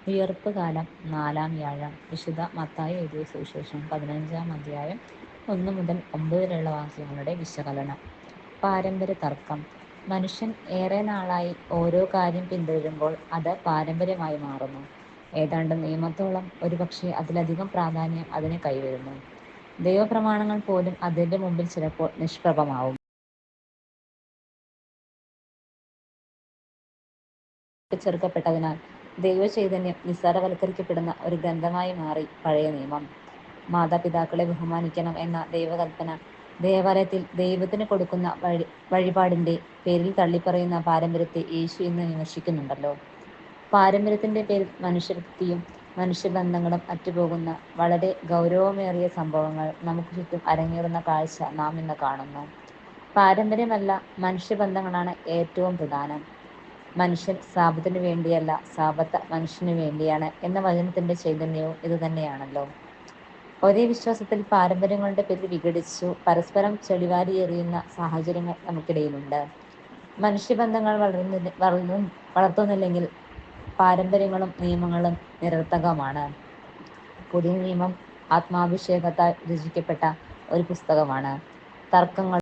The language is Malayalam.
ഉയർപ്പ് കാലം 4-ാം വ്യാഴം. വിശുദ്ധ മത്തായി എഴുതിയ സുവിശേഷം 15-ാം അധ്യായം 1 മുതൽ 9 വരെയുള്ള വാക്യങ്ങളുടെ വിശകലനം. പാരമ്പര്യ തർക്കം. മനുഷ്യൻ ഏറെ നാളായി ഓരോ കാര്യം പിന്തുടരുമ്പോൾ അത് പാരമ്പര്യമായി മാറുന്നു. ഏതാണ്ട് നിയമത്തോളം, ഒരുപക്ഷെ അതിലധികം പ്രാധാന്യം അതിന് കൈവരുന്നു. ദൈവപ്രമാണങ്ങൾ പോലും അതിന്റെ മുമ്പിൽ ചിലപ്പോൾ നിഷ്പ്രഭമാവും. ചെറുക്കപ്പെട്ടതിനാൽ ദൈവചൈതന്യം നിസ്സാരവൽക്കരിക്കപ്പെടുന്ന ഒരു ഗ്രന്ഥമായി മാറി പഴയ നിയമം. മാതാപിതാക്കളെ ബഹുമാനിക്കണം എന്ന ദൈവകൽപ്പന ദേവാലയത്തിൽ ദൈവത്തിന് കൊടുക്കുന്ന വഴിപാടിന്റെ പേരിൽ തള്ളിപ്പറയുന്ന പാരമ്പര്യത്തെ യേശു ഇന്ന് വിമർശിക്കുന്നുണ്ടല്ലോ. പാരമ്പര്യത്തിന്റെ പേരിൽ മനുഷ്യവൃത്തിയും മനുഷ്യബന്ധങ്ങളും അറ്റുപോകുന്ന വളരെ ഗൗരവമേറിയ സംഭവങ്ങൾ നമുക്ക് ചുറ്റും അരങ്ങേറുന്ന കാഴ്ച നാം ഇന്ന് കാണുന്നു. പാരമ്പര്യമല്ല, മനുഷ്യബന്ധങ്ങളാണ് ഏറ്റവും പ്രധാനം. മനുഷ്യൻ സാപത്തിനു വേണ്ടിയല്ല, സാപത്ത് മനുഷ്യനു വേണ്ടിയാണ് എന്ന വചനത്തിന്റെ ചൈതന്യവും ഇതുതന്നെയാണല്ലോ. ഒരേ വിശ്വാസത്തിൽ പാരമ്പര്യങ്ങളുടെ പേരിൽ വിഘടിച്ചു പരസ്പരം ചെളിവാരി എറിയുന്ന സാഹചര്യങ്ങൾ നമുക്കിടയിലുണ്ട്. മനുഷ്യബന്ധങ്ങൾ വളർത്തുന്നില്ലെങ്കിൽ പാരമ്പര്യങ്ങളും നിയമങ്ങളും നിരർത്ഥകമാണ്. പുതിയ നിയമം ആത്മാഭിഷേകത്താൽ രചിക്കപ്പെട്ട ഒരു പുസ്തകമാണ്. തർക്കങ്ങൾ